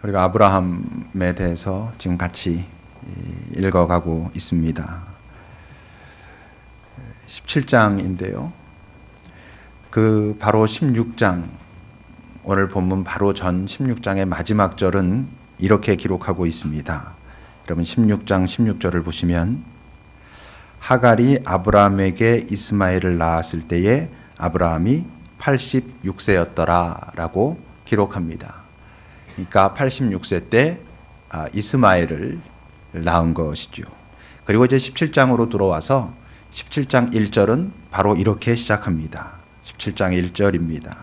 우리가 아브라함에 대해서 지금 같이 읽어가고 있습니다. 17장인데요. 그 바로 16장, 오늘 본문 바로 전 16장의 마지막 절은 이렇게 기록하고 있습니다. 여러분 16장 16절을 보시면 하갈이 아브라함에게 이스마엘을 낳았을 때에 아브라함이 86세였더라 라고 기록합니다. 그러니까 86세 때 이스마엘을 낳은 것이죠. 그리고 이제 17장으로 들어와서 17장 1절은 바로 이렇게 시작합니다. 17장 1절입니다.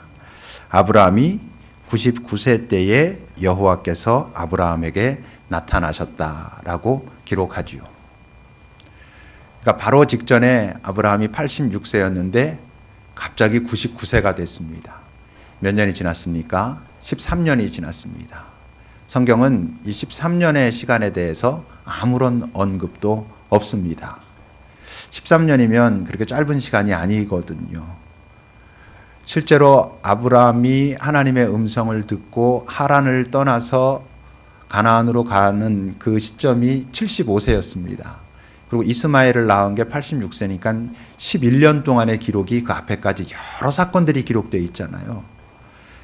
아브라함이 99세 때에 여호와께서 아브라함에게 나타나셨다라고 기록하지요. 그러니까 바로 직전에 아브라함이 86세였는데 갑자기 99세가 됐습니다. 몇 년이 지났습니까? 13년이 지났습니다. 성경은 이 13년의 시간에 대해서 아무런 언급도 없습니다. 13년이면 그렇게 짧은 시간이 아니거든요. 실제로 아브라함이 하나님의 음성을 듣고 하란을 떠나서 가나안으로 가는 그 시점이 75세였습니다. 그리고 이스마엘을 낳은 게 86세니까 11년 동안의 기록이 그 앞에까지 여러 사건들이 기록되어 있잖아요.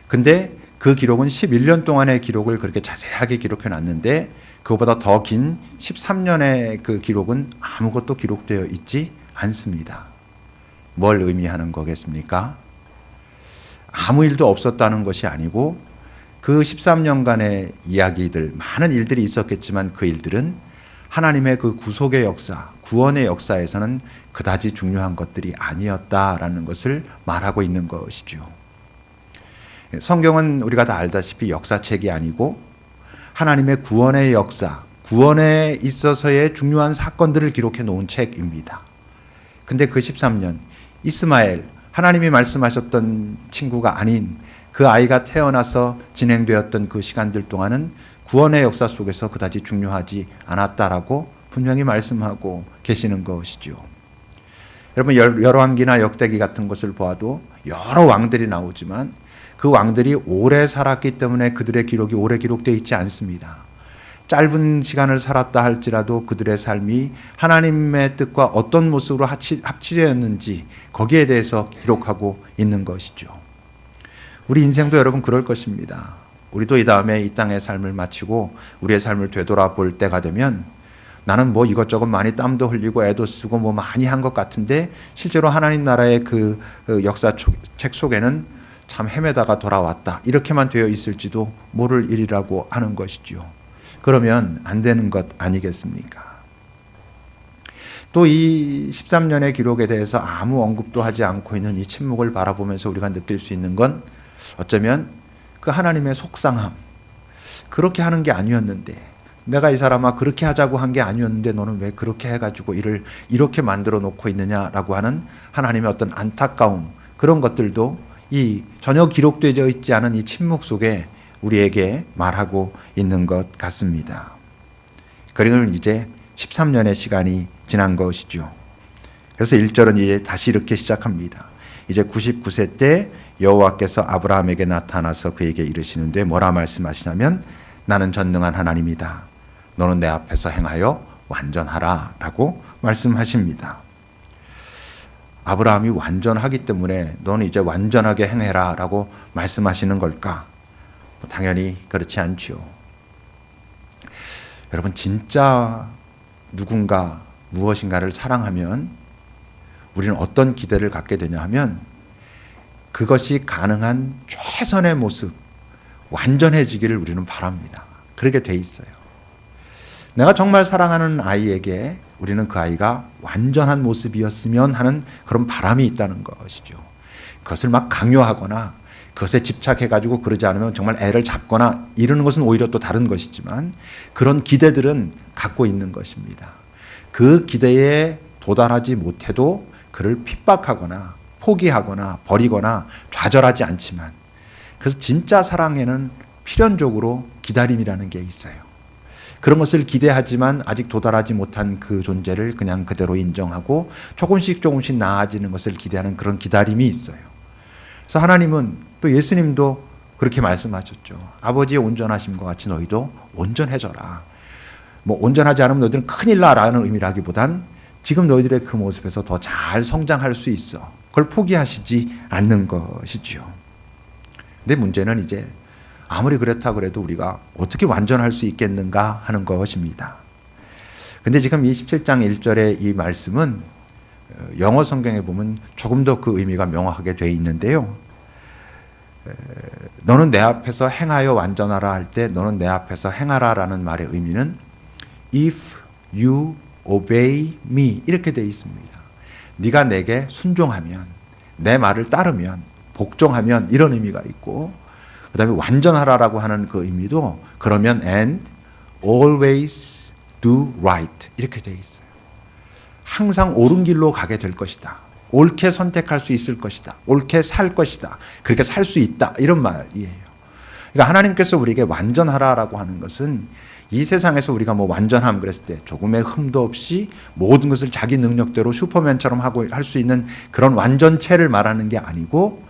근데 그 기록은 11년 동안의 기록을 그렇게 자세하게 기록해 놨는데 그거보다 더 긴 13년의 그 기록은 아무것도 기록되어 있지 않습니다. 뭘 의미하는 거겠습니까? 아무 일도 없었다는 것이 아니고 그 13년간의 이야기들, 많은 일들이 있었겠지만 그 일들은 하나님의 그 구속의 역사, 구원의 역사에서는 그다지 중요한 것들이 아니었다라는 것을 말하고 있는 것이죠. 성경은 우리가 다 알다시피 역사책이 아니고 하나님의 구원의 역사, 구원에 있어서의 중요한 사건들을 기록해 놓은 책입니다. 근데 그 13년, 이스마엘, 하나님이 말씀하셨던 친구가 아닌 그 아이가 태어나서 진행되었던 그 시간들 동안은 구원의 역사 속에서 그다지 중요하지 않았다라고 분명히 말씀하고 계시는 것이죠. 여러분 열왕기나 역대기 같은 것을 보아도 여러 왕들이 나오지만 그 왕들이 오래 살았기 때문에 그들의 기록이 오래 기록되어 있지 않습니다. 짧은 시간을 살았다 할지라도 그들의 삶이 하나님의 뜻과 어떤 모습으로 합치되었는지 거기에 대해서 기록하고 있는 것이죠. 우리 인생도 여러분 그럴 것입니다. 우리도 이 다음에 이 땅의 삶을 마치고 우리의 삶을 되돌아볼 때가 되면 나는 뭐 이것저것 많이 땀도 흘리고 애도 쓰고 뭐 많이 한 것 같은데 실제로 하나님 나라의 그 역사책 속에는 참 헤매다가 돌아왔다 이렇게만 되어 있을지도 모를 일이라고 하는 것이죠. 그러면 안 되는 것 아니겠습니까? 또 이 13년의 기록에 대해서 아무 언급도 하지 않고 있는 이 침묵을 바라보면서 우리가 느낄 수 있는 건 어쩌면 그 하나님의 속상함, 그렇게 하는 게 아니었는데 내가 이 사람아 그렇게 하자고 한 게 아니었는데 너는 왜 그렇게 해가지고 일을 이렇게 만들어 놓고 있느냐라고 하는 하나님의 어떤 안타까움, 그런 것들도 이 전혀 기록되어 있지 않은 이 침묵 속에 우리에게 말하고 있는 것 같습니다. 그리고 이제 13년의 시간이 지난 것이죠. 그래서 1절은 이제 다시 이렇게 시작합니다. 이제 99세 때 여호와께서 아브라함에게 나타나서 그에게 이르시는데 뭐라 말씀하시냐면 나는 전능한 하나님이다. 너는 내 앞에서 행하여 완전하라 라고 말씀하십니다. 아브라함이 완전하기 때문에 너는 이제 완전하게 행해라 라고 말씀하시는 걸까? 당연히 그렇지 않죠. 여러분 진짜 누군가 무엇인가를 사랑하면 우리는 어떤 기대를 갖게 되냐 하면 그것이 가능한 최선의 모습, 완전해지기를 우리는 바랍니다. 그렇게 돼 있어요. 내가 정말 사랑하는 아이에게 우리는 그 아이가 완전한 모습이었으면 하는 그런 바람이 있다는 것이죠. 그것을 막 강요하거나 그것에 집착해가지고 그러지 않으면 정말 애를 잡거나 이러는 것은 오히려 또 다른 것이지만 그런 기대들은 갖고 있는 것입니다. 그 기대에 도달하지 못해도 그를 핍박하거나 포기하거나 버리거나 좌절하지 않지만 그래서 진짜 사랑에는 필연적으로 기다림이라는 게 있어요. 그런 것을 기대하지만 아직 도달하지 못한 그 존재를 그냥 그대로 인정하고 조금씩 나아지는 것을 기대하는 그런 기다림이 있어요. 그래서 하나님은 또 예수님도 그렇게 말씀하셨죠. 아버지의 온전하심과 같이 너희도 온전해져라. 뭐 온전하지 않으면 너희들은 큰일 나라는 의미라기보단 지금 너희들의 그 모습에서 더 잘 성장할 수 있어. 그걸 포기하시지 않는 것이지요. 근데 문제는 이제 아무리 그렇다 그래도 우리가 어떻게 완전할 수 있겠는가 하는 것입니다. 근데 지금 이 17장 1절의 이 말씀은 영어 성경에 보면 조금 더 그 의미가 명확하게 되어 있는데요. 너는 내 앞에서 행하여 완전하라 할 때 너는 내 앞에서 행하라라는 말의 의미는 if you obey me 이렇게 되어 있습니다. 네가 내게 순종하면, 내 말을 따르면, 복종하면 이런 의미가 있고, 그 다음에 완전하라라고 하는 그 의미도 그러면 and always do right 이렇게 되어 있어요. 항상 옳은 길로 가게 될 것이다. 옳게 선택할 수 있을 것이다. 옳게 살 것이다. 그렇게 살 수 있다. 이런 말이에요. 그러니까 하나님께서 우리에게 완전하라라고 하는 것은 이 세상에서 우리가 뭐 완전함 그랬을 때 조금의 흠도 없이 모든 것을 자기 능력대로 슈퍼맨처럼 하고 할 수 있는 그런 완전체를 말하는 게 아니고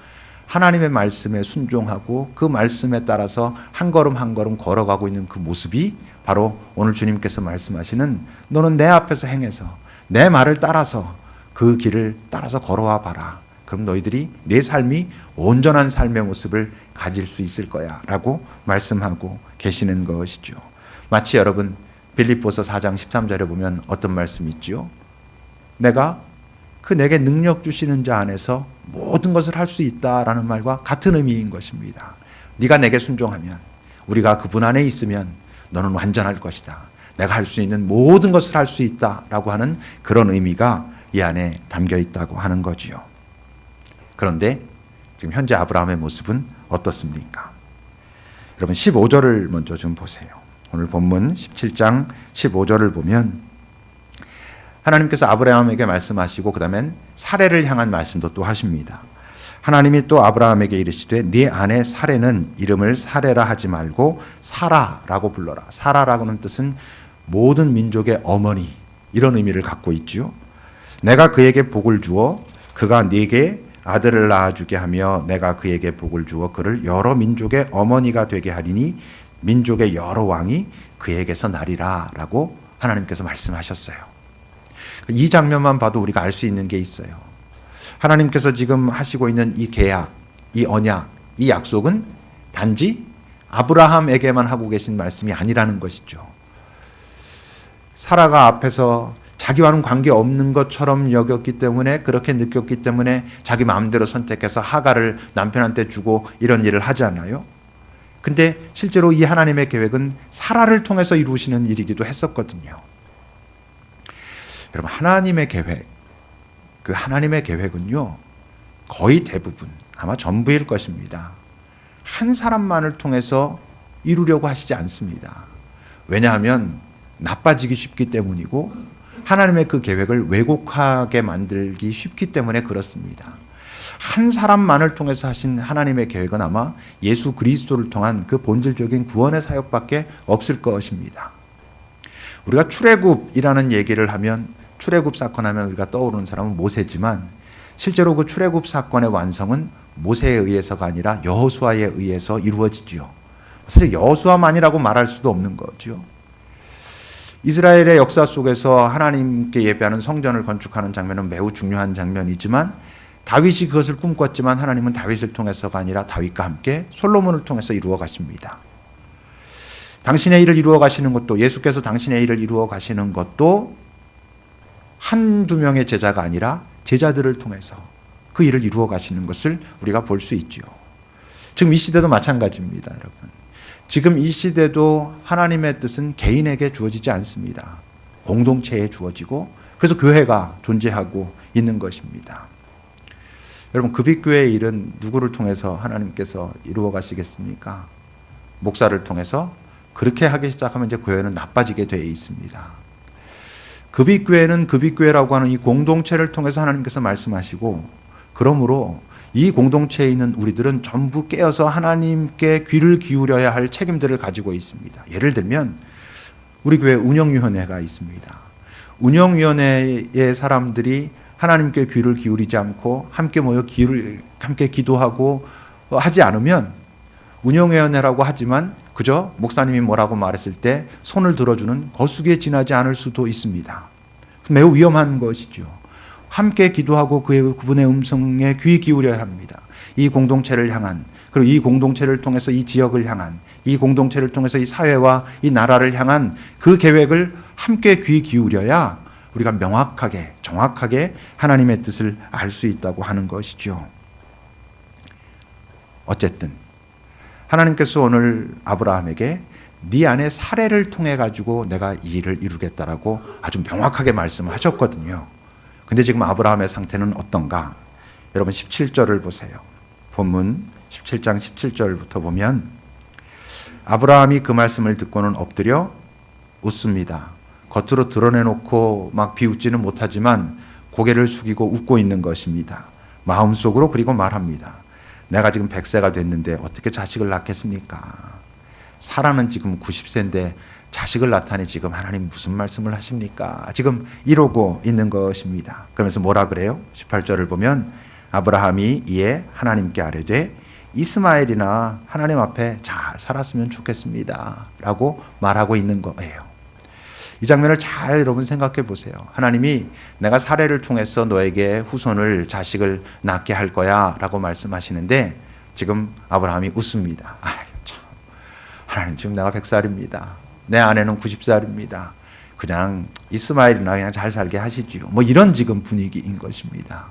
하나님의 말씀에 순종하고 그 말씀에 따라서 한 걸음 한 걸음 걸어가고 있는 그 모습이 바로 오늘 주님께서 말씀하시는 너는 내 앞에서 행해서 내 말을 따라서 그 길을 따라서 걸어와 봐라. 그럼 너희들이 내 삶이 온전한 삶의 모습을 가질 수 있을 거야 라고 말씀하고 계시는 것이죠. 마치 여러분 빌립보서 4장 13절에 보면 어떤 말씀이 있지요? 내가 그 내게 능력 주시는 자 안에서 모든 것을 할 수 있다라는 말과 같은 의미인 것입니다. 네가 내게 순종하면, 우리가 그분 안에 있으면 너는 완전할 것이다. 내가 할 수 있는 모든 것을 할 수 있다라고 하는 그런 의미가 이 안에 담겨 있다고 하는 거지요. 그런데 지금 현재 아브라함의 모습은 어떻습니까? 여러분 15절을 먼저 좀 보세요. 오늘 본문 17장 15절을 보면 하나님께서 아브라함에게 말씀하시고 그 다음엔 사레를 향한 말씀도 또 하십니다. 하나님이 또 아브라함에게 이르시되 네 아내 사레는 이름을 사레라 하지 말고 사라라고 불러라. 사라라고 하는 뜻은 모든 민족의 어머니 이런 의미를 갖고 있죠. 내가 그에게 복을 주어 그가 네게 아들을 낳아주게 하며 내가 그에게 복을 주어 그를 여러 민족의 어머니가 되게 하리니 민족의 여러 왕이 그에게서 나리라 라고 하나님께서 말씀하셨어요. 이 장면만 봐도 우리가 알 수 있는 게 있어요. 하나님께서 지금 하시고 있는 이 계약, 이 언약, 이 약속은 단지 아브라함에게만 하고 계신 말씀이 아니라는 것이죠. 사라가 앞에서 자기와는 관계없는 것처럼 여겼기 때문에 그렇게 느꼈기 때문에 자기 마음대로 선택해서 하갈을 남편한테 주고 이런 일을 하지 않아요? 근데 실제로 이 하나님의 계획은 사라를 통해서 이루시는 일이기도 했었거든요. 여러분 하나님의 계획, 그 하나님의 계획은요 거의 대부분 아마 전부일 것입니다. 한 사람만을 통해서 이루려고 하시지 않습니다. 왜냐하면 나빠지기 쉽기 때문이고 하나님의 그 계획을 왜곡하게 만들기 쉽기 때문에 그렇습니다. 한 사람만을 통해서 하신 하나님의 계획은 아마 예수 그리스도를 통한 그 본질적인 구원의 사역밖에 없을 것입니다. 우리가 출애굽이라는 얘기를 하면 출애굽 사건 하면 우리가 떠오르는 사람은 모세지만 실제로 그 출애굽 사건의 완성은 모세에 의해서가 아니라 여호수아에 의해서 이루어지지요. 사실 여호수아만이라고 말할 수도 없는 거죠. 이스라엘의 역사 속에서 하나님께 예배하는 성전을 건축하는 장면은 매우 중요한 장면이지만 다윗이 그것을 꿈꿨지만 하나님은 다윗을 통해서가 아니라 다윗과 함께 솔로몬을 통해서 이루어 가십니다. 당신의 일을 이루어 가시는 것도 예수께서 당신의 일을 이루어 가시는 것도 한두 명의 제자가 아니라 제자들을 통해서 그 일을 이루어 가시는 것을 우리가 볼 수 있죠. 지금 이 시대도 마찬가지입니다, 여러분. 지금 이 시대도 하나님의 뜻은 개인에게 주어지지 않습니다. 공동체에 주어지고 그래서 교회가 존재하고 있는 것입니다. 여러분 급입교회의 일은 누구를 통해서 하나님께서 이루어 가시겠습니까? 목사를 통해서. 그렇게 하기 시작하면 이제 교회는 나빠지게 되어 있습니다. 급입교회는 급입교회라고 하는 이 공동체를 통해서 하나님께서 말씀하시고 그러므로 이 공동체에 있는 우리들은 전부 깨어서 하나님께 귀를 기울여야 할 책임들을 가지고 있습니다. 예를 들면 우리 교회 운영위원회가 있습니다. 운영위원회의 사람들이 하나님께 귀를 기울이지 않고 함께 모여 함께 기도하고 하지 않으면 운영위원회라고 하지만 그저 목사님이 뭐라고 말했을 때 손을 들어주는 거수기에 지나지 않을 수도 있습니다. 매우 위험한 것이죠. 함께 기도하고 그분의 음성에 귀 기울여야 합니다. 이 공동체를 향한, 그리고 이 공동체를 통해서 이 지역을 향한, 이 공동체를 통해서 이 사회와 이 나라를 향한 그 계획을 함께 귀 기울여야 우리가 명확하게, 정확하게 하나님의 뜻을 알 수 있다고 하는 것이죠. 어쨌든 하나님께서 오늘 아브라함에게 네 안에 사례를 통해 가지고 내가 이 일을 이루겠다라고 아주 명확하게 말씀하셨거든요. 근데 지금 아브라함의 상태는 어떤가? 여러분 17절을 보세요. 본문 17장 17절부터 보면 아브라함이 그 말씀을 듣고는 엎드려 웃습니다. 겉으로 드러내놓고 막 비웃지는 못하지만 고개를 숙이고 웃고 있는 것입니다. 마음속으로 그리고 말합니다. 내가 지금 100세가 됐는데 어떻게 자식을 낳겠습니까? 사라는 지금 90세인데 자식을 낳다니 지금 하나님 무슨 말씀을 하십니까? 지금 이러고 있는 것입니다. 그러면서 뭐라 그래요? 18절을 보면 아브라함이 이에 하나님께 아뢰되 이스마엘이나 하나님 앞에 잘 살았으면 좋겠습니다 라고 말하고 있는 거예요. 이 장면을 잘 여러분 생각해 보세요. 하나님이 내가 사례를 통해서 너에게 후손을, 자식을 낳게 할 거야 라고 말씀하시는데 지금 아브라함이 웃습니다. 참, 하나님 지금 내가 100살입니다. 내 아내는 90살입니다. 그냥 이스마엘이나 그냥 잘 살게 하시지요. 뭐 이런 지금 분위기인 것입니다.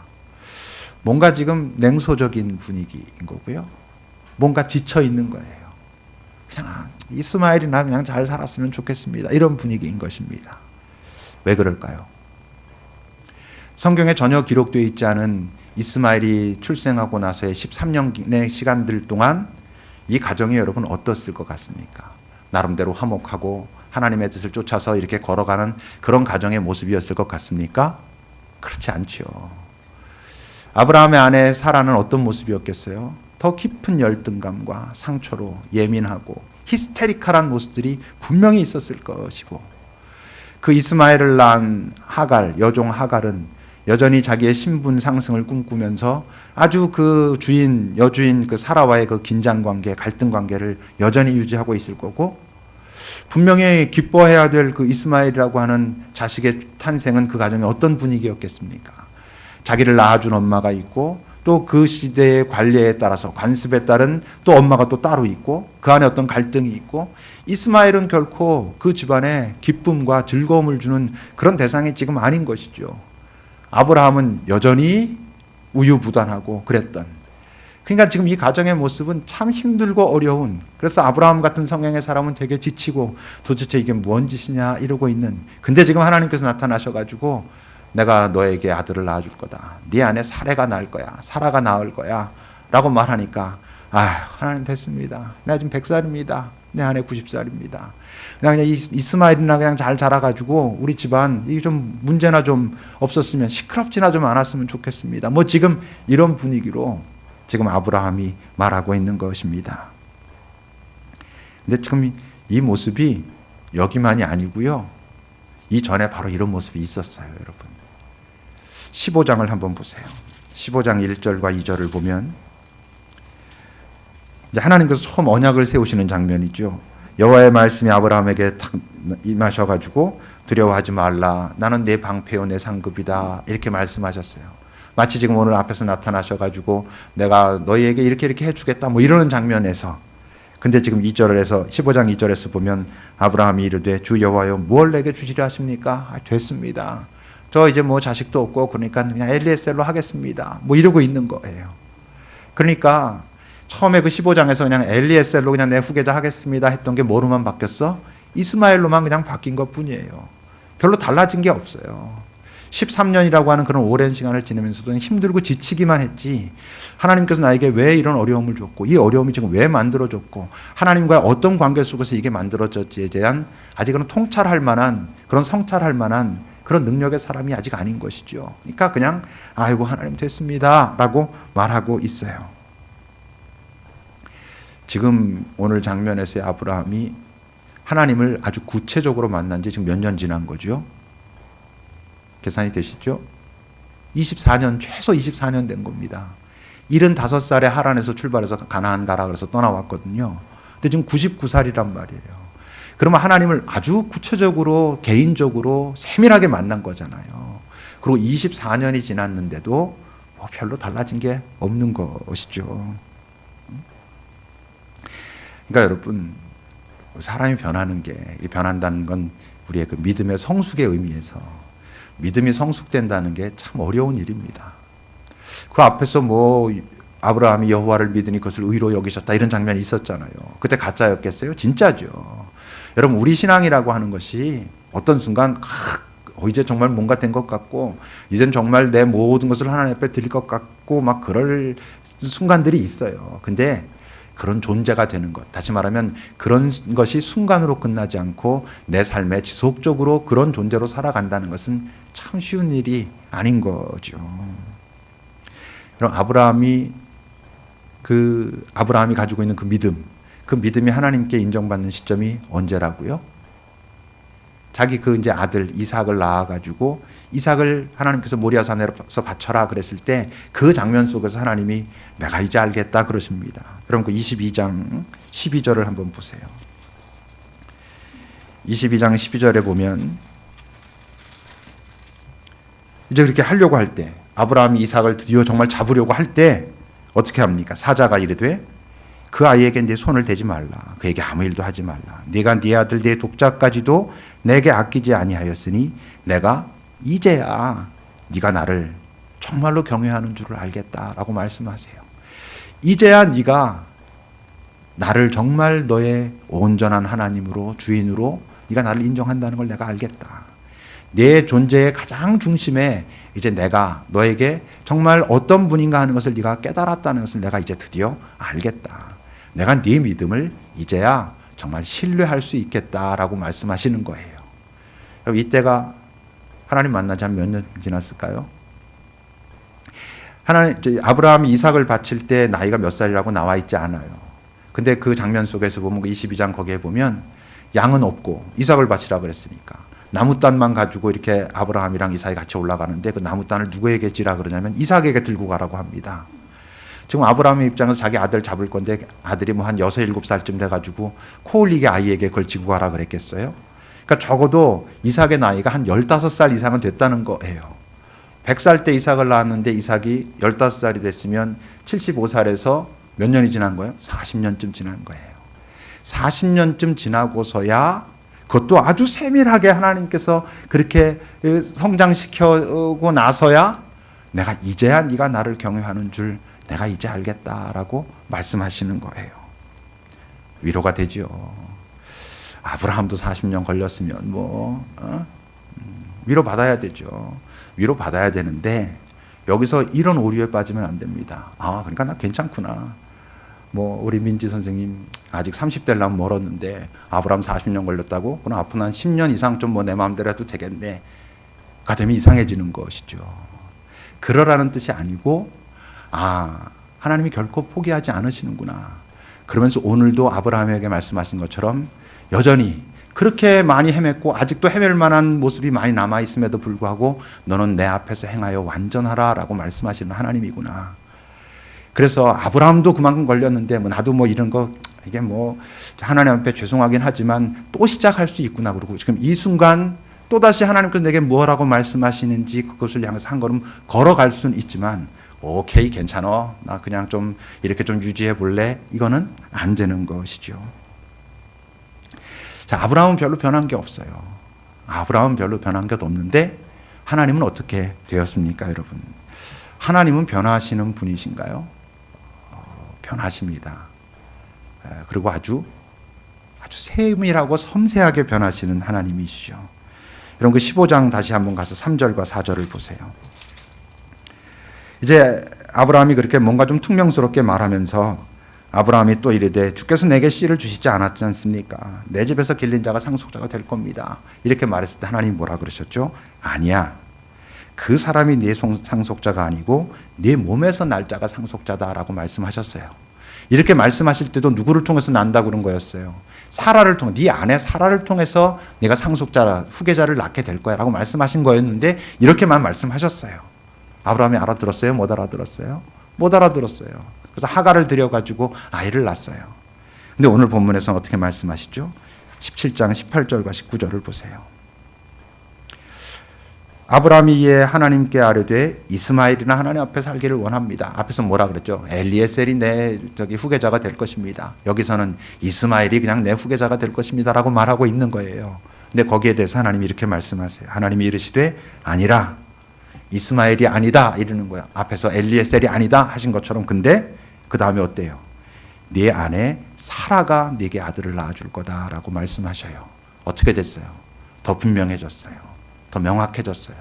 뭔가 지금 냉소적인 분위기인 거고요. 뭔가 지쳐 있는 거예요. 그냥 이스마엘이나 그냥 잘 살았으면 좋겠습니다. 이런 분위기인 것입니다. 왜 그럴까요? 성경에 전혀 기록되어 있지 않은 이스마엘이 출생하고 나서의 13년의 시간들 동안 이 가정이 여러분 어떻을 것 같습니까? 나름대로 화목하고 하나님의 뜻을 쫓아서 이렇게 걸어가는 그런 가정의 모습이었을 것 같습니까? 그렇지 않죠. 아브라함의 아내 사라는 어떤 모습이었겠어요? 더 깊은 열등감과 상처로 예민하고 히스테리컬한 모습들이 분명히 있었을 것이고, 그 이스마엘을 낳은 하갈, 여종 하갈은 여전히 자기의 신분 상승을 꿈꾸면서 아주 그 주인, 여주인 그 사라와의 그 긴장 관계, 갈등 관계를 여전히 유지하고 있을 거고, 분명히 기뻐해야 될 그 이스마엘이라고 하는 자식의 탄생은 그 가정에 어떤 분위기였겠습니까? 자기를 낳아준 엄마가 있고, 또 그 시대의 관례에 따라서 관습에 따른 또 엄마가 또 따로 있고, 그 안에 어떤 갈등이 있고, 이스마엘은 결코 그 집안에 기쁨과 즐거움을 주는 그런 대상이 지금 아닌 것이죠. 아브라함은 여전히 우유부단하고 그랬던, 그러니까 지금 이 가정의 모습은 참 힘들고 어려운, 그래서 아브라함 같은 성향의 사람은 되게 지치고 도대체 이게 뭔 짓이냐 이러고 있는, 근데 지금 하나님께서 나타나셔가지고 내가 너에게 아들을 낳아줄 거다, 네 안에 사례가 날 거야, 사라가 낳을 거야 라고 말하니까, 하나님 됐습니다. 내가 지금 100살입니다. 내 아내 90살입니다. 그냥 이스마엘이나 그냥 잘 자라가지고 우리 집안 이게 좀 문제나 좀 없었으면, 시끄럽지나 좀 않았으면 좋겠습니다. 뭐 지금 이런 분위기로 지금 아브라함이 말하고 있는 것입니다. 근데 지금 이 모습이 여기만이 아니고요, 이 전에 바로 이런 모습이 있었어요. 여러분 15장을 한번 보세요. 15장 1절과 2절을 보면 이제 하나님께서 처음 언약을 세우시는 장면이죠. 여호와의 말씀이 아브라함에게 탁 임하셔가지고 두려워하지 말라, 나는 내 방패요 내 상급이다 이렇게 말씀하셨어요. 마치 지금 오늘 앞에서 나타나셔가지고 내가 너희에게 이렇게 해주겠다 뭐 이러는 장면에서, 근데 지금 2절에서 15장 2절에서 보면 아브라함이 이르되 주 여호와여 무엇을 내게 주시려 하십니까? 됐습니다. 저 이제 뭐 자식도 없고 그러니까 그냥 엘리에셀로 하겠습니다. 뭐 이러고 있는 거예요. 그러니까 처음에 그 15장에서 그냥 엘리에셀로 그냥 내 후계자 하겠습니다 했던 게 뭐로만 바뀌었어? 이스마엘로만 그냥 바뀐 것 뿐이에요. 별로 달라진 게 없어요. 13년이라고 하는 그런 오랜 시간을 지내면서도 힘들고 지치기만 했지, 하나님께서 나에게 왜 이런 어려움을 줬고, 이 어려움이 지금 왜 만들어졌고, 하나님과의 어떤 관계 속에서 이게 만들어졌지에 대한 아직은 통찰할 만한, 그런 성찰할 만한 그런 능력의 사람이 아직 아닌 것이죠. 그러니까 그냥 아이고 하나님 됐습니다 라고 말하고 있어요. 지금 오늘 장면에서의 아브라함이 하나님을 아주 구체적으로 만난 지 지금 몇 년 지난 거죠? 계산이 되시죠? 24년, 최소 24년 된 겁니다. 75살에 하란에서 출발해서 가나안 가라 그래서 떠나왔거든요. 근데 지금 99살이란 말이에요. 그러면 하나님을 아주 구체적으로 개인적으로 세밀하게 만난 거잖아요. 그리고 24년이 지났는데도 뭐 별로 달라진 게 없는 것이죠. 그러니까 여러분, 사람이 변하는 게, 변한다는 건 우리의 그 믿음의 성숙의 의미에서 믿음이 성숙된다는 게 참 어려운 일입니다. 그 앞에서 뭐 아브라함이 여호와를 믿으니 그것을 의로 여기셨다 이런 장면이 있었잖아요. 그때 가짜였겠어요? 진짜죠. 여러분, 우리 신앙이라고 하는 것이 어떤 순간 이제 정말 뭔가 된 것 같고 이젠 정말 내 모든 것을 하나님 앞에 드릴 것 같고 막 그럴 순간들이 있어요. 근데 그런 존재가 되는 것, 다시 말하면 그런 것이 순간으로 끝나지 않고 내 삶에 지속적으로 그런 존재로 살아간다는 것은 참 쉬운 일이 아닌 거죠. 그럼 아브라함이 가지고 있는 그 믿음이 하나님께 인정받는 시점이 언제라고요? 자기 그 이제 아들 이삭을 낳아가지고 이삭을 하나님께서 모리아산에서 바쳐라 그랬을 때 그 장면 속에서 하나님이 내가 이제 알겠다 그러십니다. 여러분 그 22장 12절을 한번 보세요. 22장 12절에 보면 이제 그렇게 하려고 할 때 아브라함이 이삭을 드디어 정말 잡으려고 할 때 어떻게 합니까? 사자가 이르되 그 아이에게 네 손을 대지 말라. 그에게 아무 일도 하지 말라. 네가 네 아들 네 독자까지도 내게 아끼지 아니하였으니 내가 이제야 네가 나를 정말로 경외하는 줄을 알겠다라고 말씀하세요. 이제야 네가 나를 정말 너의 온전한 하나님으로 주인으로 네가 나를 인정한다는 걸 내가 알겠다. 내 존재의 가장 중심에 이제 내가 너에게 정말 어떤 분인가 하는 것을 네가 깨달았다는 것을 내가 이제 드디어 알겠다. 내가 네 믿음을 이제야 정말 신뢰할 수 있겠다라고 말씀하시는 거예요. 이때가 하나님 만나지 한 몇 년 지났을까요? 아브라함이 이삭을 바칠 때 나이가 몇 살이라고 나와 있지 않아요. 근데 그 장면 속에서 보면 22장 거기에 보면 양은 없고 이삭을 바치라 그랬으니까 나무단만 가지고 이렇게 아브라함이랑 이삭이 같이 올라가는데 그 나무단을 누구에게 지라 그러냐면 이삭에게 들고 가라고 합니다. 지금 아브라함의 입장에서 자기 아들 잡을 건데 아들이 뭐 한 6, 7살쯤 돼가지고 코 올리게 아이에게 그걸 지고 가라 그랬겠어요? 그러니까 적어도 이삭의 나이가 한 15살 이상은 됐다는 거예요. 100살 때 이삭을 낳았는데 이삭이 15살이 됐으면 75살에서 몇 년이 지난 거예요? 40년쯤 지난 거예요. 40년쯤 지나고서야 그것도 아주 세밀하게 하나님께서 그렇게 성장시켜고 나서야 내가 이제야 네가 나를 경외하는 줄 내가 이제 알겠다라고 말씀하시는 거예요. 위로가 되죠. 아브라함도 40년 걸렸으면 위로 받아야 되죠. 위로 받아야 되는데 여기서 이런 오류에 빠지면 안 됩니다. 그러니까 나 괜찮구나. 우리 민지 선생님 아직 30대려면 멀었는데 아브라함 40년 걸렸다고? 그럼 앞으로 한 10년 이상 좀 내 마음대로 해도 되겠네. 가 되면 이상해지는 것이죠. 그러라는 뜻이 아니고 하나님이 결코 포기하지 않으시는구나. 그러면서 오늘도 아브라함에게 말씀하신 것처럼 여전히 그렇게 많이 헤맸고 아직도 헤맬 만한 모습이 많이 남아있음에도 불구하고 너는 내 앞에서 행하여 완전하라 라고 말씀하시는 하나님이구나. 그래서 아브라함도 그만큼 걸렸는데 나도 이런 거 이게 하나님 앞에 죄송하긴 하지만 또 시작할 수 있구나. 그리고 지금 이 순간 또다시 하나님께서 내게 뭐라고 말씀하시는지 그것을 향해서 한 걸음 걸어갈 수는 있지만 오케이 괜찮아. 나 그냥 좀 이렇게 좀 유지해 볼래. 이거는 안 되는 것이죠. 자, 아브라함은 별로 변한 게 없어요. 아브라함은 별로 변한 게 없는데 하나님은 어떻게 되었습니까, 여러분? 하나님은 변화하시는 분이신가요? 변하십니다. 그리고 아주 세밀하고 섬세하게 변하시는 하나님이시죠. 여러분 그 15장 다시 한번 가서 3절과 4절을 보세요. 이제 아브라함이 그렇게 뭔가 좀 퉁명스럽게 말하면서 아브라함이 또 이르되 주께서 내게 씨를 주시지 않았지 않습니까? 내 집에서 길린 자가 상속자가 될 겁니다. 이렇게 말했을 때 하나님이 뭐라 그러셨죠? 아니야. 그 사람이 네 상속자가 아니고 네 몸에서 날 자가 상속자다라고 말씀하셨어요. 이렇게 말씀하실 때도 누구를 통해서 난다 그런 거였어요. 사라를 통해 네 아내 사라를 통해서 네가 상속자 후계자를 낳게 될 거야라고 말씀하신 거였는데 이렇게만 말씀하셨어요. 아브라함이 알아들었어요? 못 알아들었어요? 못 알아들었어요. 그래서 하가를 들여가지고 아이를 낳았어요. 근데 오늘 본문에서는 어떻게 말씀하시죠? 17장 18절과 19절을 보세요. 아브라함이 이에 하나님께 아뢰되 이스마엘이나 하나님 앞에 살기를 원합니다. 앞에서 뭐라 그랬죠? 엘리에셀이 내 후계자가 될 것입니다. 여기서는 이스마엘이 그냥 내 후계자가 될 것입니다라고 말하고 있는 거예요. 근데 거기에 대해서 하나님이 이렇게 말씀하세요. 하나님이 이르시되 아니라 이스마엘이 아니다 이러는 거야. 앞에서 엘리에셀이 아니다 하신 것처럼. 근데 그 다음에 어때요? 네 아내 사라가 네게 아들을 낳아줄 거다라고 말씀하셔요. 어떻게 됐어요? 더 분명해졌어요. 더 명확해졌어요.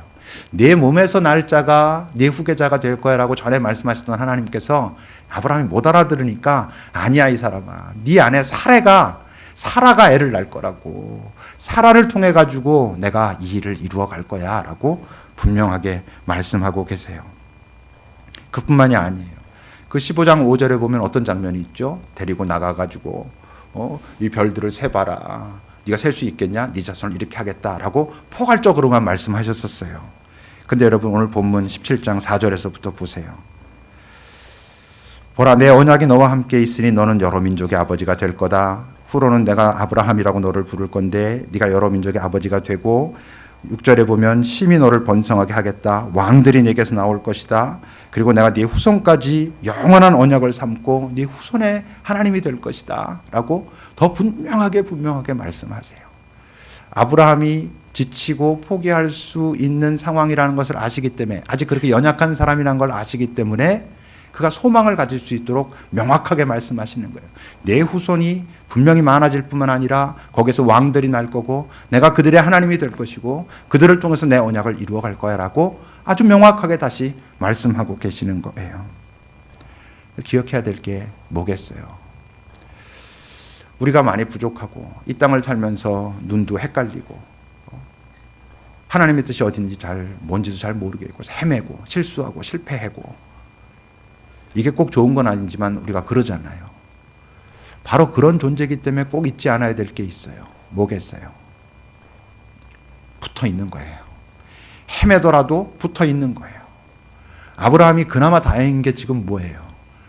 네 몸에서 날 자가 네 후계자가 될 거야라고 전에 말씀하셨던 하나님께서 아브라함이 못 알아들으니까 아니야 이 사람아, 네 아내 사라가 애를 낳을 거라고, 사라를 통해 가지고 내가 이 일을 이루어 갈 거야라고 분명하게 말씀하고 계세요. 그뿐만이 아니에요. 그 15장 5절에 보면 어떤 장면이 있죠? 데리고 나가가지고 이 별들을 세봐라. 네가 셀 수 있겠냐? 네 자손을 이렇게 하겠다라고 포괄적으로만 말씀하셨었어요. 근데 여러분 오늘 본문 17장 4절에서부터 보세요. 보라, 내 언약이 너와 함께 있으니 너는 여러 민족의 아버지가 될 거다. 후로는 내가 아브라함이라고 너를 부를 건데 네가 여러 민족의 아버지가 되고, 6절에 보면 심히 너를 번성하게 하겠다. 왕들이 네게서 나올 것이다. 그리고 내가 네 후손까지 영원한 언약을 삼고 네 후손의 하나님이 될 것이다 라고 더 분명하게 말씀하세요. 아브라함이 지치고 포기할 수 있는 상황이라는 것을 아시기 때문에, 아직 그렇게 연약한 사람이라는 걸 아시기 때문에 그가 소망을 가질 수 있도록 명확하게 말씀하시는 거예요. 내 후손이 분명히 많아질 뿐만 아니라 거기서 왕들이 날 거고 내가 그들의 하나님이 될 것이고 그들을 통해서 내 언약을 이루어 갈 거야 라고 아주 명확하게 다시 말씀하고 계시는 거예요. 기억해야 될 게 뭐겠어요? 우리가 많이 부족하고 이 땅을 살면서 눈도 헷갈리고 하나님의 뜻이 어딘지 뭔지도 잘 모르겠고 헤매고 실수하고 실패하고, 이게 꼭 좋은 건 아니지만 우리가 그러잖아요. 바로 그런 존재이기 때문에 꼭 잊지 않아야 될 게 있어요. 뭐겠어요? 붙어 있는 거예요. 헤매더라도 붙어 있는 거예요. 아브라함이 그나마 다행인 게 지금 뭐예요?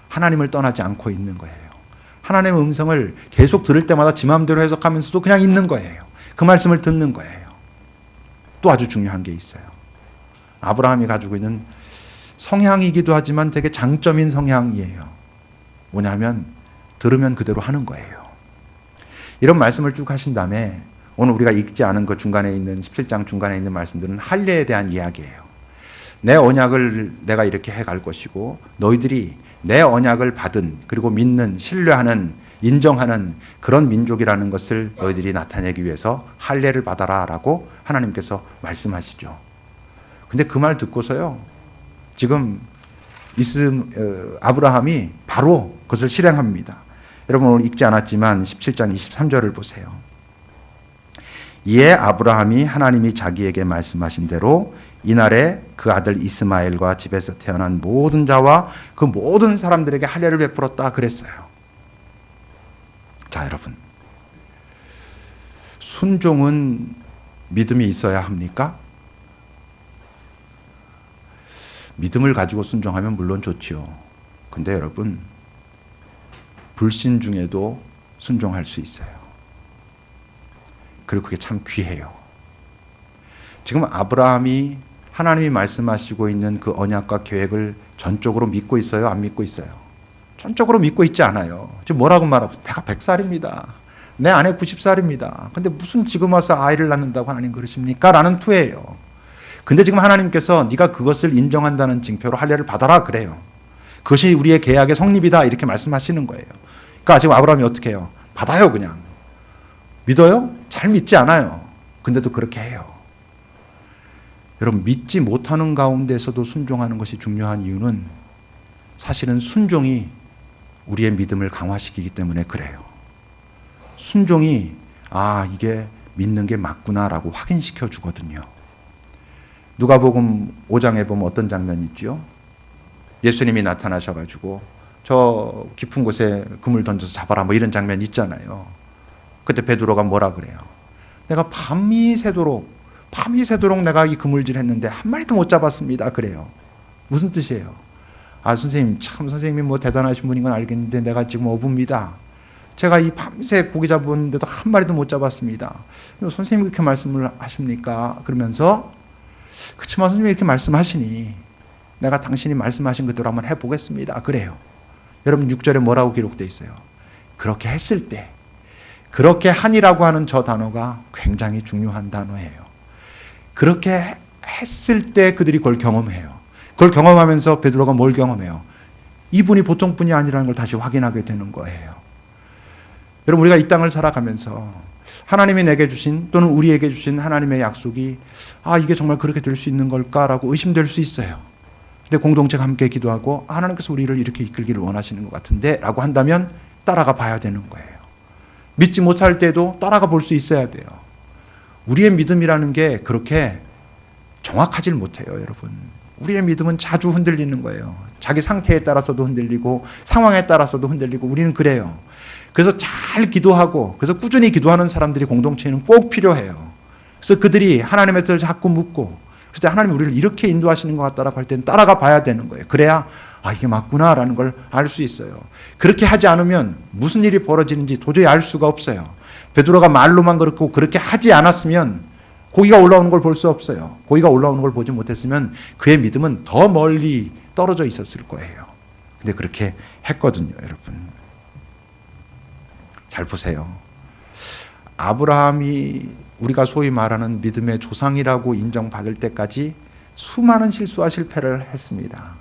하나님을 떠나지 않고 있는 거예요. 하나님의 음성을 계속 들을 때마다 지 마음대로 해석하면서도 그냥 있는 거예요. 그 말씀을 듣는 거예요. 또 아주 중요한 게 있어요. 아브라함이 가지고 있는 성향이기도 하지만 되게 장점인 성향이에요. 뭐냐면 들으면 그대로 하는 거예요. 이런 말씀을 쭉 하신 다음에 오늘 우리가 읽지 않은 그 중간에 있는 17장 중간에 있는 말씀들은 할례에 대한 이야기예요. 내 언약을 내가 이렇게 해갈 것이고 너희들이 내 언약을 받은, 그리고 믿는, 신뢰하는, 인정하는 그런 민족이라는 것을 너희들이 나타내기 위해서 할례를 받아라 라고 하나님께서 말씀하시죠. 근데 그 말 듣고서요, 지금 아브라함이 바로 그것을 실행합니다. 여러분 오늘 읽지 않았지만 17장 23절을 보세요. 이에 아브라함이 하나님이 자기에게 말씀하신 대로 이날에 그 아들 이스마엘과 집에서 태어난 모든 자와 그 모든 사람들에게 할례를 베풀었다 그랬어요. 자, 여러분, 순종은 믿음이 있어야 합니까? 믿음을 가지고 순종하면 물론 좋지요. 근데 여러분, 불신 중에도 순종할 수 있어요. 그리고 그게 참 귀해요. 지금 아브라함이 하나님이 말씀하시고 있는 그 언약과 계획을 전적으로 믿고 있어요? 안 믿고 있어요? 전적으로 믿고 있지 않아요. 지금 뭐라고 말하고, 내가 100살입니다. 내 아내 90살입니다. 근데 무슨 지금 와서 아이를 낳는다고 하나님 그러십니까? 라는 투예요. 근데 지금 하나님께서 네가 그것을 인정한다는 징표로 할례를 받아라 그래요. 그것이 우리의 계약의 성립이다 이렇게 말씀하시는 거예요. 그러니까 지금 아브라함이 어떻게 해요? 받아요 그냥. 믿어요? 잘 믿지 않아요. 근데도 그렇게 해요. 여러분, 믿지 못하는 가운데서도 순종하는 것이 중요한 이유는 사실은 순종이 우리의 믿음을 강화시키기 때문에 그래요. 순종이 이게 믿는 게 맞구나라고 확인시켜 주거든요. 누가복음 5장에 보면 어떤 장면이 있죠? 예수님이 나타나셔가지고 저 깊은 곳에 그물 던져서 잡아라 뭐 이런 장면 있잖아요. 그때 베드로가 뭐라 그래요? 내가 밤이 새도록 내가 이 그물질 했는데 한 마리도 못 잡았습니다 그래요. 무슨 뜻이에요? 아, 선생님, 참 선생님이 뭐 대단하신 분인 건 알겠는데 내가 지금 어부입니다. 제가 이 밤새 고기 잡았는데도 한 마리도 못 잡았습니다. 선생님이 그렇게 말씀을 하십니까? 그러면서 그렇지만 선생님이 이렇게 말씀하시니 내가 당신이 말씀하신 그대로 한번 해보겠습니다. 그래요. 여러분 6절에 뭐라고 기록되어 있어요? 그렇게 했을 때, 그렇게 하니라고 하는 저 단어가 굉장히 중요한 단어예요. 그렇게 했을 때 그들이 그걸 경험해요. 그걸 경험하면서 베드로가 뭘 경험해요? 이분이 보통 분이 아니라는 걸 다시 확인하게 되는 거예요. 여러분, 우리가 이 땅을 살아가면서 하나님이 내게 주신 또는 우리에게 주신 하나님의 약속이 아, 이게 정말 그렇게 될 수 있는 걸까라고 의심될 수 있어요. 근데 공동체가 함께 기도하고 하나님께서 우리를 이렇게 이끌기를 원하시는 것 같은데 라고 한다면 따라가 봐야 되는 거예요. 믿지 못할 때도 따라가 볼 수 있어야 돼요. 우리의 믿음이라는 게 그렇게 정확하질 못해요, 여러분. 우리의 믿음은 자주 흔들리는 거예요. 자기 상태에 따라서도 흔들리고 상황에 따라서도 흔들리고 우리는 그래요. 그래서 잘 기도하고 그래서 꾸준히 기도하는 사람들이 공동체에는 꼭 필요해요. 그래서 그들이 하나님의 뜻을 자꾸 묻고 그래서 하나님 우리를 이렇게 인도하시는 것 같다라고 할 때는 따라가 봐야 되는 거예요. 그래야 아, 이게 맞구나라는 걸 알 수 있어요. 그렇게 하지 않으면 무슨 일이 벌어지는지 도저히 알 수가 없어요. 베드로가 말로만 그렇고 그렇게 하지 않았으면 고기가 올라오는 걸 볼 수 없어요. 고기가 올라오는 걸 보지 못했으면 그의 믿음은 더 멀리 떨어져 있었을 거예요. 근데 그렇게 했거든요, 여러분. 잘 보세요. 아브라함이 우리가 소위 말하는 믿음의 조상이라고 인정받을 때까지 수많은 실수와 실패를 했습니다.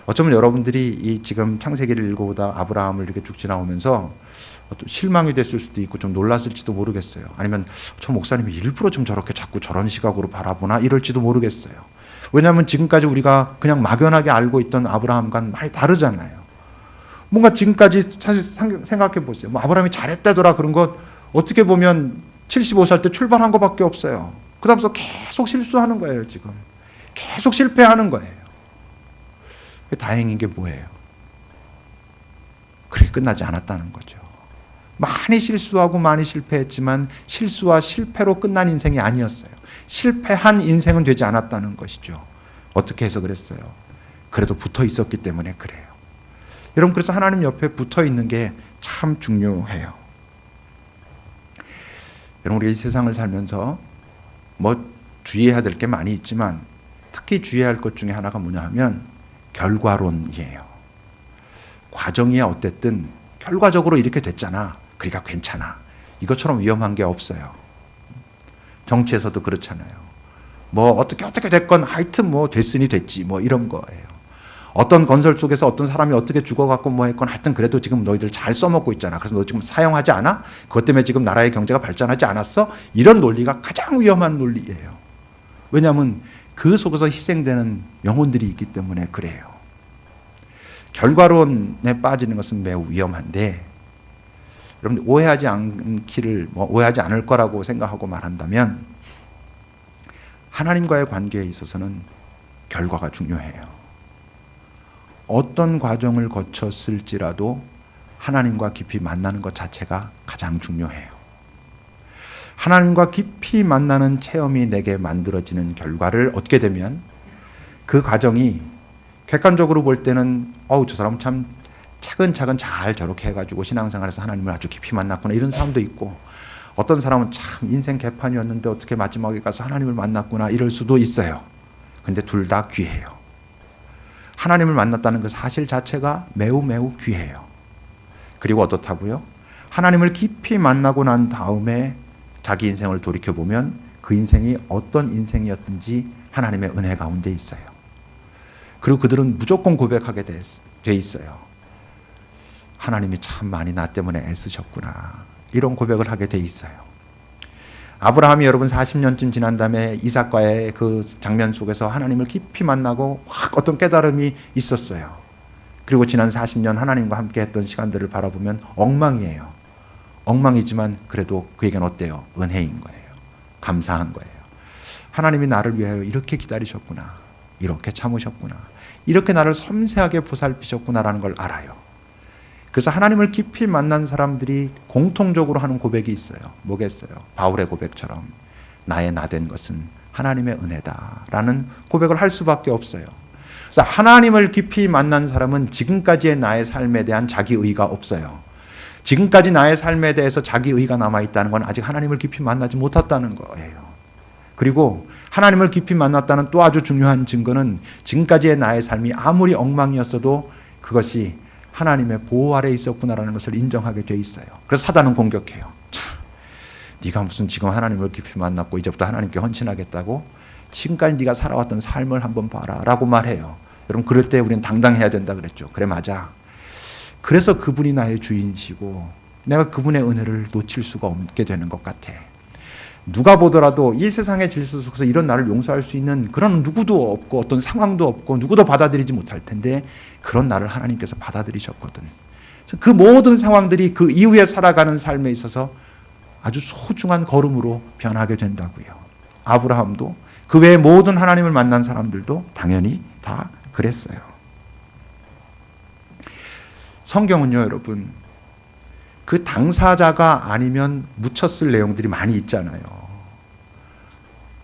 어쩌면 여러분들이 이 지금 창세기를 읽어보다 아브라함을 이렇게 쭉 지나오면서 실망이 됐을 수도 있고 좀 놀랐을지도 모르겠어요. 아니면 저 목사님이 일부러 좀 저렇게 자꾸 저런 시각으로 바라보나 이럴지도 모르겠어요. 왜냐하면 지금까지 우리가 그냥 막연하게 알고 있던 아브라함과는 많이 다르잖아요. 뭔가 지금까지 사실 생각해 보세요. 뭐 아브라함이 잘했다더라 그런 것 어떻게 보면 75살 때 출발한 것밖에 없어요. 그 다음서 계속 실수하는 거예요. 지금 계속 실패하는 거예요. 다행인 게 뭐예요? 그렇게 끝나지 않았다는 거죠. 많이 실수하고 많이 실패했지만 실수와 실패로 끝난 인생이 아니었어요. 실패한 인생은 되지 않았다는 것이죠. 어떻게 해서 그랬어요? 그래도 붙어 있었기 때문에 그래요. 여러분, 그래서 하나님 옆에 붙어 있는 게 참 중요해요. 여러분, 우리가 이 세상을 살면서 뭐 주의해야 될 게 많이 있지만 특히 주의해야 할 것 중에 하나가 뭐냐 하면 결과론이에요. 과정이 어땠든 결과적으로 이렇게 됐잖아. 그러니까 괜찮아. 이것처럼 위험한 게 없어요. 정치에서도 그렇잖아요. 뭐 어떻게 됐건 하여튼 뭐 됐으니 됐지 뭐 이런 거예요. 어떤 건설 속에서 어떤 사람이 어떻게 죽어갖고 뭐 했건 하여튼 그래도 지금 너희들 잘 써먹고 있잖아. 그래서 너 지금 사용하지 않아? 그것 때문에 지금 나라의 경제가 발전하지 않았어? 이런 논리가 가장 위험한 논리예요. 왜냐하면 그 속에서 희생되는 영혼들이 있기 때문에 그래요. 결과론에 빠지는 것은 매우 위험한데 여러분 오해하지 않을 거라고 생각하고 말한다면 하나님과의 관계에 있어서는 결과가 중요해요. 어떤 과정을 거쳤을지라도 하나님과 깊이 만나는 것 자체가 가장 중요해요. 하나님과 깊이 만나는 체험이 내게 만들어지는 결과를 얻게 되면 그 과정이 객관적으로 볼 때는 저 사람 참 차근차근 잘 저렇게 해가지고 신앙생활에서 하나님을 아주 깊이 만났구나 이런 사람도 있고 어떤 사람은 참 인생 개판이었는데 어떻게 마지막에 가서 하나님을 만났구나 이럴 수도 있어요. 근데 둘 다 귀해요. 하나님을 만났다는 그 사실 자체가 매우 매우 귀해요. 그리고 어떻다고요? 하나님을 깊이 만나고 난 다음에 자기 인생을 돌이켜보면 그 인생이 어떤 인생이었든지 하나님의 은혜 가운데 있어요. 그리고 그들은 무조건 고백하게 돼 있어요. 하나님이 참 많이 나 때문에 애쓰셨구나. 이런 고백을 하게 돼 있어요. 아브라함이 여러분 40년쯤 지난 다음에 이삭과의 그 장면 속에서 하나님을 깊이 만나고 확 어떤 깨달음이 있었어요. 그리고 지난 40년 하나님과 함께 했던 시간들을 바라보면 엉망이에요. 엉망이지만 그래도 그에겐 어때요? 은혜인 거예요. 감사한 거예요. 하나님이 나를 위하여 이렇게 기다리셨구나. 이렇게 참으셨구나. 이렇게 나를 섬세하게 보살피셨구나라는 걸 알아요. 그래서 하나님을 깊이 만난 사람들이 공통적으로 하는 고백이 있어요. 뭐겠어요? 바울의 고백처럼 나의 나 된 것은 하나님의 은혜다라는 고백을 할 수밖에 없어요. 그래서 하나님을 깊이 만난 사람은 지금까지의 나의 삶에 대한 자기의가 없어요. 지금까지 나의 삶에 대해서 자기의가 남아있다는 건 아직 하나님을 깊이 만나지 못했다는 거예요. 그리고 하나님을 깊이 만났다는 또 아주 중요한 증거는 지금까지의 나의 삶이 아무리 엉망이었어도 그것이 하나님의 보호 아래에 있었구나라는 것을 인정하게 돼 있어요. 그래서 사단은 공격해요. 자, 네가 무슨 지금 하나님을 깊이 만났고 이제부터 하나님께 헌신하겠다고? 지금까지 네가 살아왔던 삶을 한번 봐라 라고 말해요. 여러분, 그럴 때 우리는 당당해야 된다 그랬죠. 그래, 맞아. 그래서 그분이 나의 주인이시고 내가 그분의 은혜를 놓칠 수가 없게 되는 것 같아. 누가 보더라도 이 세상의 질서 속에서 이런 나를 용서할 수 있는 그런 누구도 없고 어떤 상황도 없고 누구도 받아들이지 못할 텐데 그런 나를 하나님께서 받아들이셨거든. 그래서 그 모든 상황들이 그 이후에 살아가는 삶에 있어서 아주 소중한 걸음으로 변하게 된다고요. 아브라함도 그 외에 모든 하나님을 만난 사람들도 당연히 다 그랬어요. 성경은요, 여러분, 그 당사자가 아니면 묻혔을 내용들이 많이 있잖아요.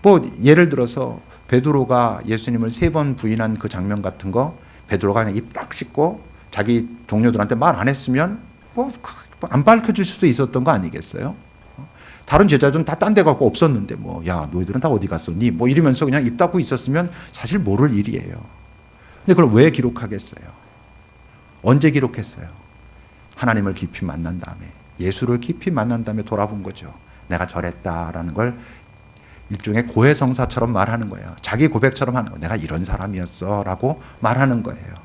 뭐 예를 들어서 베드로가 예수님을 3번 부인한 그 장면 같은 거, 베드로가 그냥 입 딱 씻고 자기 동료들한테 말 안 했으면 뭐 안 밝혀질 수도 있었던 거 아니겠어요? 다른 제자들은 다 딴 데 갖고 없었는데 뭐, 야, 너희들은 다 어디 갔었니? 뭐 이러면서 그냥 입 닫고 있었으면 사실 모를 일이에요. 근데 그걸 왜 기록하겠어요? 언제 기록했어요? 하나님을 깊이 만난 다음에, 예수를 깊이 만난 다음에 돌아본 거죠. 내가 저랬다라는 걸 일종의 고해성사처럼 말하는 거예요. 자기 고백처럼 하는 거예요. 내가 이런 사람이었어 라고 말하는 거예요.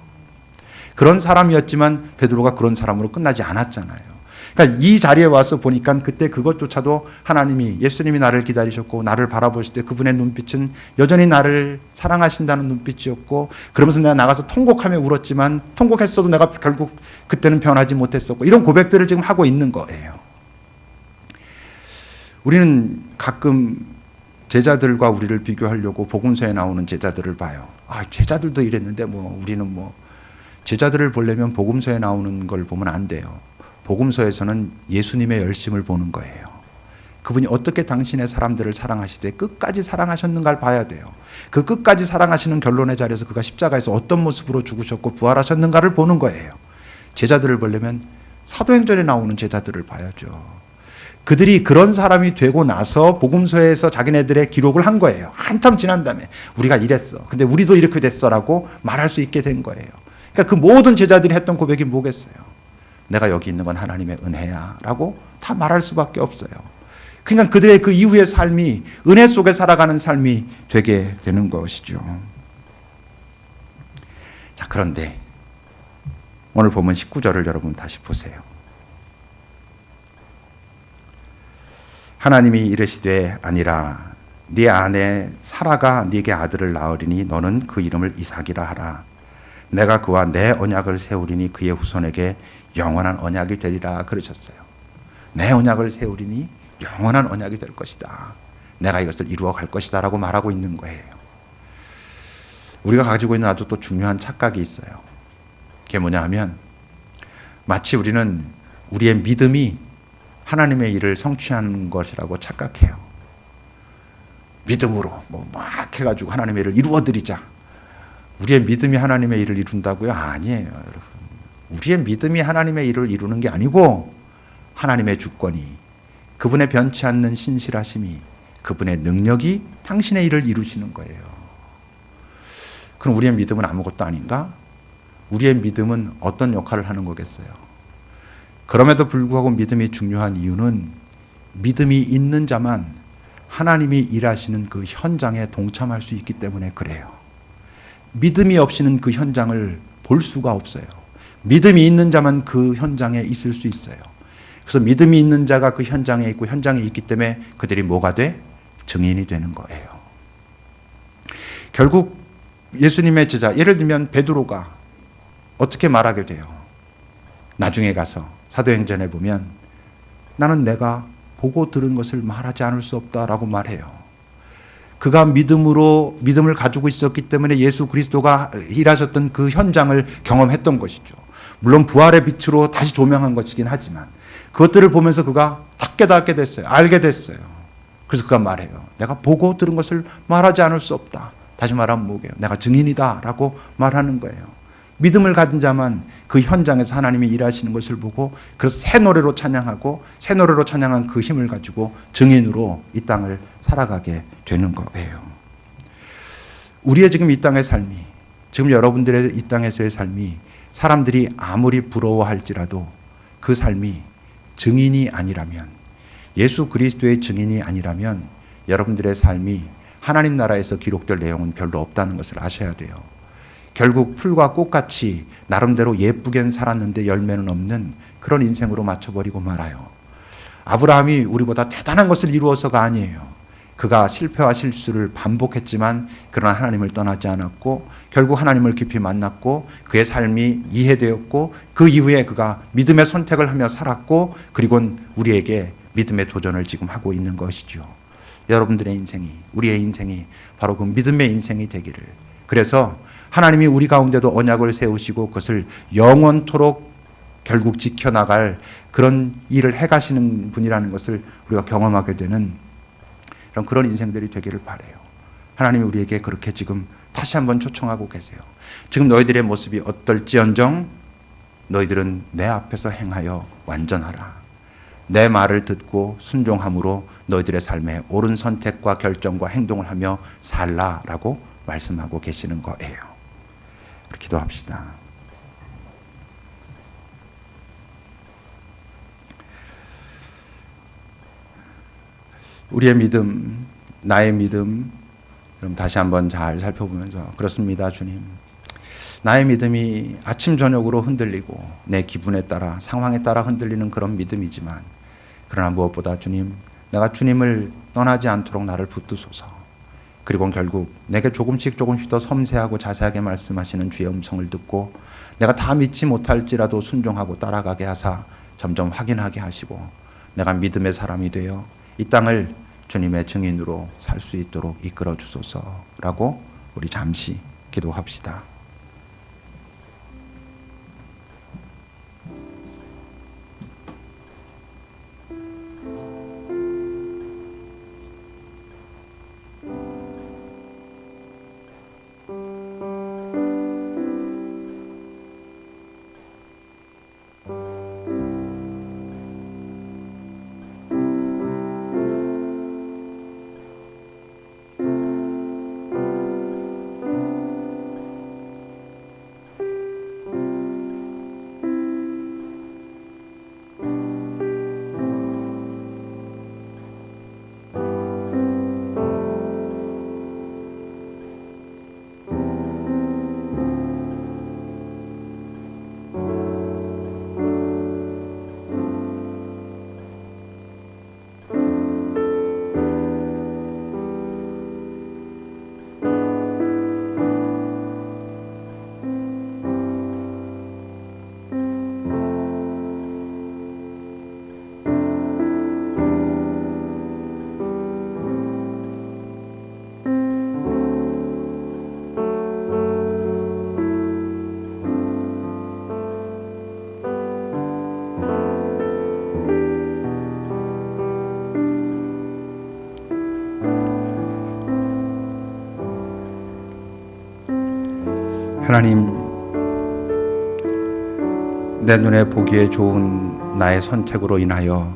그런 사람이었지만 베드로가 그런 사람으로 끝나지 않았잖아요. 그러니까 이 자리에 와서 보니까 그때 그것조차도 하나님이, 예수님이 나를 기다리셨고 나를 바라보실 때 그분의 눈빛은 여전히 나를 사랑하신다는 눈빛이었고, 그러면서 내가 나가서 통곡하며 울었지만 통곡했어도 내가 결국 그때는 변하지 못했었고, 이런 고백들을 지금 하고 있는 거예요. 우리는 가끔 제자들과 우리를 비교하려고 복음서에 나오는 제자들을 봐요. 아, 제자들도 이랬는데 뭐 우리는 뭐, 제자들을 보려면 복음서에 나오는 걸 보면 안 돼요. 복음서에서는 예수님의 열심을 보는 거예요. 그분이 어떻게 당신의 사람들을 사랑하시되 끝까지 사랑하셨는가를 봐야 돼요. 그 끝까지 사랑하시는 결론의 자리에서 그가 십자가에서 어떤 모습으로 죽으셨고 부활하셨는가를 보는 거예요. 제자들을 보려면 사도행전에 나오는 제자들을 봐야죠. 그들이 그런 사람이 되고 나서 복음서에서 자기네들의 기록을 한 거예요. 한참 지난 다음에 우리가 이랬어, 근데 우리도 이렇게 됐어라고 말할 수 있게 된 거예요. 그러니까 그 모든 제자들이 했던 고백이 뭐겠어요? 내가 여기 있는 건 하나님의 은혜야 라고 다 말할 수밖에 없어요. 그러니까 그들의 그 이후의 삶이 은혜 속에 살아가는 삶이 되게 되는 것이죠. 자, 그런데 오늘 보면 19절을 여러분 다시 보세요. 하나님이 이르시되 아니라 네 아내 사라가 네게 아들을 낳으리니 너는 그 이름을 이삭이라 하라. 내가 그와 내 언약을 세우리니 그의 후손에게 영원한 언약이 되리라 그러셨어요. 내 언약을 세우리니 영원한 언약이 될 것이다. 내가 이것을 이루어 갈 것이다 라고 말하고 있는 거예요. 우리가 가지고 있는 아주 또 중요한 착각이 있어요. 그게 뭐냐 하면, 마치 우리는 우리의 믿음이 하나님의 일을 성취하는 것이라고 착각해요. 믿음으로 막 해가지고 하나님의 일을 이루어드리자. 우리의 믿음이 하나님의 일을 이룬다고요? 아니에요, 여러분. 우리의 믿음이 하나님의 일을 이루는 게 아니고 하나님의 주권이, 그분의 변치 않는 신실하심이, 그분의 능력이 당신의 일을 이루시는 거예요. 그럼 우리의 믿음은 아무것도 아닌가? 우리의 믿음은 어떤 역할을 하는 거겠어요? 그럼에도 불구하고 믿음이 중요한 이유는 믿음이 있는 자만 하나님이 일하시는 그 현장에 동참할 수 있기 때문에 그래요. 믿음이 없이는 그 현장을 볼 수가 없어요. 믿음이 있는 자만 그 현장에 있을 수 있어요. 그래서 믿음이 있는 자가 그 현장에 있고 현장에 있기 때문에 그들이 뭐가 돼? 증인이 되는 거예요. 결국 예수님의 제자, 예를 들면 베드로가 어떻게 말하게 돼요? 나중에 가서 사도행전에 보면 나는 내가 보고 들은 것을 말하지 않을 수 없다라고 말해요. 그가 믿음을 가지고 있었기 때문에 예수 그리스도가 일하셨던 그 현장을 경험했던 것이죠. 물론 부활의 빛으로 다시 조명한 것이긴 하지만 그것들을 보면서 그가 딱 깨닫게 됐어요. 알게 됐어요. 그래서 그가 말해요. 내가 보고 들은 것을 말하지 않을 수 없다. 다시 말하면 뭐게요? 내가 증인이다 라고 말하는 거예요. 믿음을 가진 자만 그 현장에서 하나님이 일하시는 것을 보고 그래서 새 노래로 찬양하고 새 노래로 찬양한 그 힘을 가지고 증인으로 이 땅을 살아가게 되는 거예요. 우리의 지금 이 땅의 삶이, 지금 여러분들의 이 땅에서의 삶이 사람들이 아무리 부러워할지라도 그 삶이 증인이 아니라면, 예수 그리스도의 증인이 아니라면 여러분들의 삶이 하나님 나라에서 기록될 내용은 별로 없다는 것을 아셔야 돼요. 결국 풀과 꽃같이 나름대로 예쁘게 살았는데 열매는 없는 그런 인생으로 맞춰버리고 말아요. 아브라함이 우리보다 대단한 것을 이루어서가 아니에요. 그가 실패와 실수를 반복했지만 그러나 하나님을 떠나지 않았고 결국 하나님을 깊이 만났고 그의 삶이 이해되었고 그 이후에 그가 믿음의 선택을 하며 살았고 그리고는 우리에게 믿음의 도전을 지금 하고 있는 것이죠. 여러분들의 인생이, 우리의 인생이 바로 그 믿음의 인생이 되기를. 그래서 하나님이 우리 가운데도 언약을 세우시고 그것을 영원토록 결국 지켜나갈 그런 일을 해가시는 분이라는 것을 우리가 경험하게 되는 그런 인생들이 되기를 바라요. 하나님이 우리에게 그렇게 지금 다시 한번 초청하고 계세요. 지금 너희들의 모습이 어떨지언정 너희들은 내 앞에서 행하여 완전하라. 내 말을 듣고 순종함으로 너희들의 삶에 옳은 선택과 결정과 행동을 하며 살라라고 말씀하고 계시는 거예요. 기도합시다. 우리의 믿음, 나의 믿음, 그럼 다시 한번 잘 살펴보면서 그렇습니다, 주님. 나의 믿음이 아침 저녁으로 흔들리고 내 기분에 따라 상황에 따라 흔들리는 그런 믿음이지만 그러나 무엇보다 주님, 내가 주님을 떠나지 않도록 나를 붙드소서. 그리고 결국 내게 조금씩 더 섬세하고 자세하게 말씀하시는 주의 음성을 듣고 내가 다 믿지 못할지라도 순종하고 따라가게 하사 점점 확인하게 하시고 내가 믿음의 사람이 되어 이 땅을 주님의 증인으로 살 수 있도록 이끌어 주소서라고 우리 잠시 기도합시다. 하나님, 내 눈에 보기에 좋은 나의 선택으로 인하여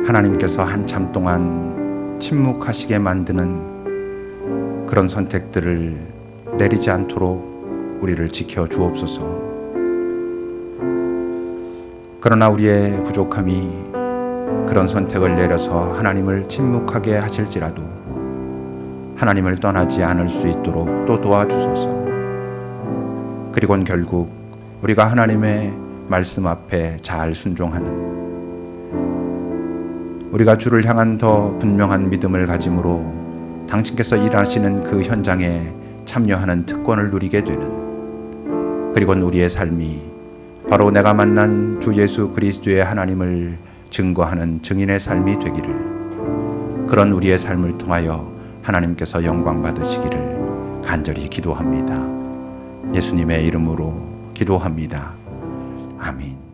하나님께서 한참 동안 침묵하시게 만드는 그런 선택들을 내리지 않도록 우리를 지켜 주옵소서. 그러나 우리의 부족함이 그런 선택을 내려서 하나님을 침묵하게 하실지라도 하나님을 떠나지 않을 수 있도록 또 도와주소서. 그리고는 결국 우리가 하나님의 말씀 앞에 잘 순종하는, 우리가 주를 향한 더 분명한 믿음을 가짐으로 당신께서 일하시는 그 현장에 참여하는 특권을 누리게 되는, 그리고는 우리의 삶이 바로 내가 만난 주 예수 그리스도의 하나님을 증거하는 증인의 삶이 되기를, 그런 우리의 삶을 통하여 하나님께서 영광 받으시기를 간절히 기도합니다. 예수님의 이름으로 기도합니다. 아멘.